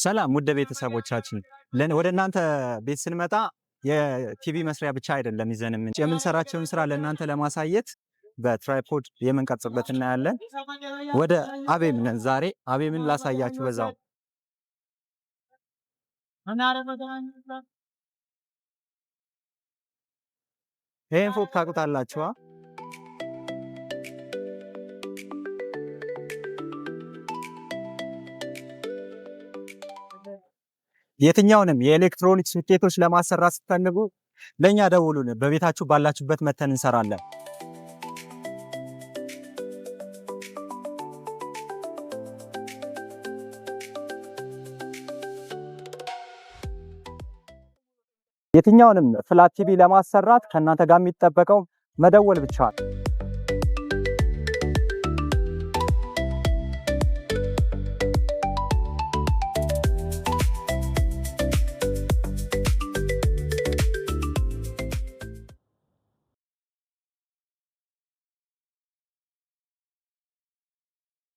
ሰላም ውድ ቤተሰቦቻችን ወደ እናንተ ቤት ስንመጣ የቲቪ መስሪያ ብቻ አይደለም ይዘን የምንሰራቸውን ስራ ለእናንተ ለማሳየት በትራይፖድ የምንቀርጽበት እናያለን። ወደ አቤም ነን ዛሬ። አቤምን ላሳያችሁ በዛው። ይሄን ፎቅ ታውቁታላችሁ? የትኛውንም የኤሌክትሮኒክስ ውጤቶች ለማሰራት ስትፈልጉ ለኛ ደውሉን። በቤታችሁ ባላችሁበት መተን እንሰራለን። የትኛውንም ፍላት ቲቪ ለማሰራት ከእናንተ ጋር የሚጠበቀው መደወል ብቻ ነው።